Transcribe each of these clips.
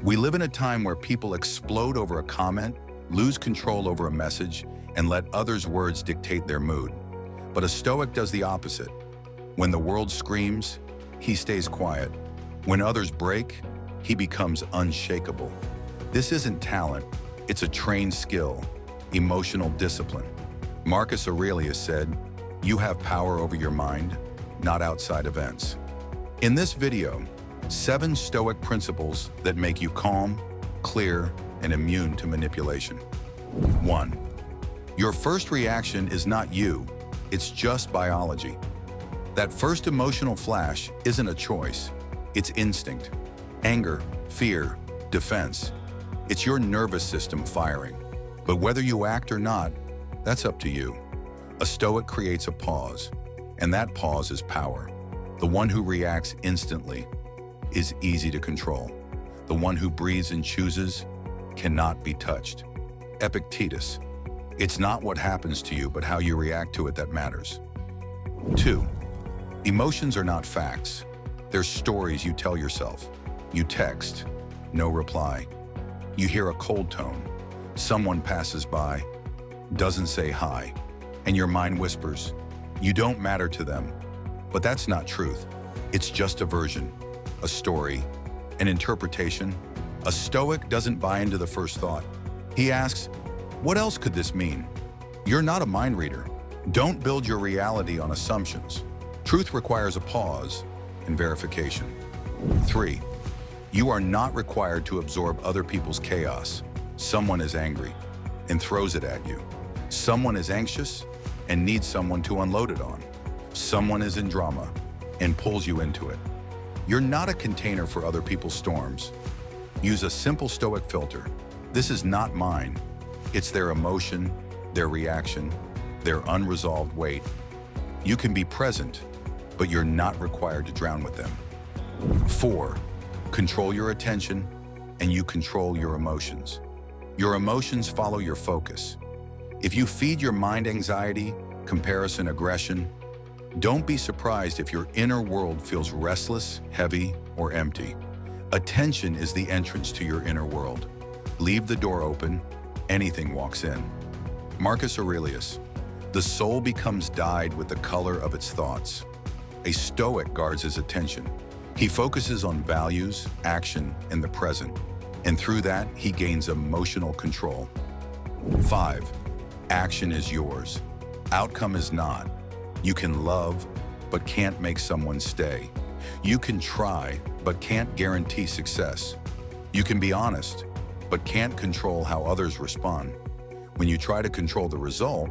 We live in a time where people explode over a comment, lose control over a message, and let others' words dictate their mood. But a Stoic does the opposite. When the world screams, he stays quiet. When others break, he becomes unshakable. This isn't talent, it's a trained skill, emotional discipline. Marcus Aurelius said, "You have power over your mind, not outside events." In this video, 7 Stoic principles that make you calm, clear, and immune to manipulation. 1. Your first reaction is not you, it's just biology. That first emotional flash isn't a choice, it's instinct. Anger, fear, defense. It's your nervous system firing. But whether you act or not, that's up to you. A Stoic creates a pause, and that pause is power. The one who reacts instantly is easy to control. The one who breathes and chooses cannot be touched. Epictetus. It's not what happens to you, but how you react to it that matters. 2. Emotions are not facts. They're stories you tell yourself. You text, no reply. You hear a cold tone. Someone passes by, doesn't say hi, and your mind whispers, you don't matter to them. But that's not truth. It's just a version, a story, an interpretation. A Stoic doesn't buy into the first thought. He asks, what else could this mean? You're not a mind reader. Don't build your reality on assumptions. Truth requires a pause and verification. 3. You are not required to absorb other people's chaos. Someone is angry and throws it at you. Someone is anxious and needs someone to unload it on. Someone is in drama and pulls you into it. You're not a container for other people's storms. Use a simple Stoic filter. This is not mine. It's their emotion, their reaction, their unresolved weight. You can be present, but you're not required to drown with them. 4. Control your attention, and you control your emotions. Your emotions follow your focus. If you feed your mind anxiety, comparison, aggression, don't be surprised if your inner world feels restless, heavy, or empty. Attention is the entrance to your inner world. Leave the door open, anything walks in. Marcus Aurelius. The soul becomes dyed with the color of its thoughts. A Stoic guards his attention. He focuses on values, action, and the present, and through that, he gains emotional control. 5. Action is yours. Outcome is not. You can love, but can't make someone stay. You can try, but can't guarantee success. You can be honest, but can't control how others respond. When you try to control the result,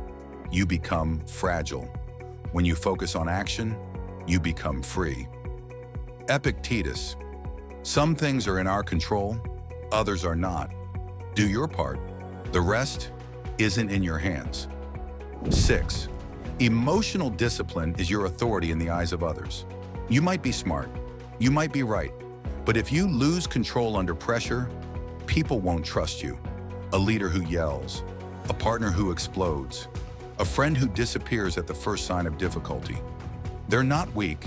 you become fragile. When you focus on action, you become free. Epictetus. Some things are in our control, others are not. Do your part. The rest isn't in your hands. 6. Emotional discipline is your authority in the eyes of others. You might be smart, you might be right, but if you lose control under pressure, people won't trust you. A leader who yells, a partner who explodes, a friend who disappears at the first sign of difficulty. They're not weak,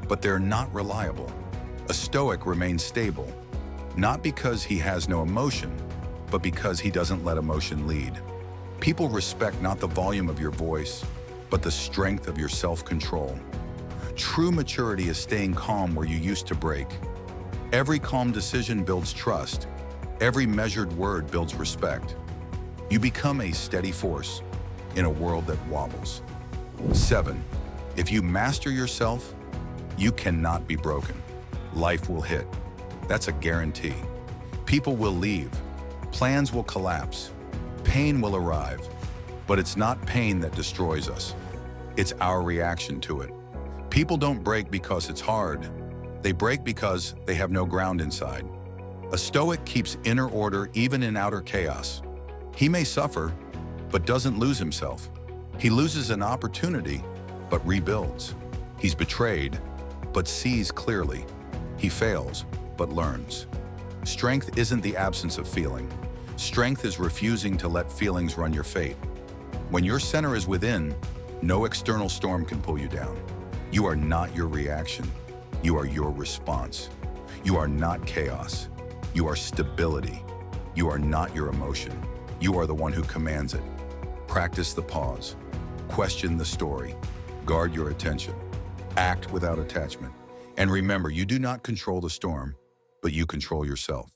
but they're not reliable. A Stoic remains stable, not because he has no emotion, but because he doesn't let emotion lead. People respect not the volume of your voice, but the strength of your self-control. True maturity is staying calm where you used to break. Every calm decision builds trust. Every measured word builds respect. You become a steady force in a world that wobbles. 7. If you master yourself, you cannot be broken. Life will hit. That's a guarantee. People will leave. Plans will collapse. Pain will arrive. But it's not pain that destroys us. It's our reaction to it. People don't break because it's hard. They break because they have no ground inside. A Stoic keeps inner order even in outer chaos. He may suffer, but doesn't lose himself. He loses an opportunity, but rebuilds. He's betrayed, but sees clearly. He fails, but learns. Strength isn't the absence of feeling. Strength is refusing to let feelings run your fate. When your center is within, no external storm can pull you down. You are not your reaction. You are your response. You are not chaos. You are stability. You are not your emotion. You are the one who commands it. Practice the pause. Question the story. Guard your attention. Act without attachment. And remember, you do not control the storm, but you control yourself.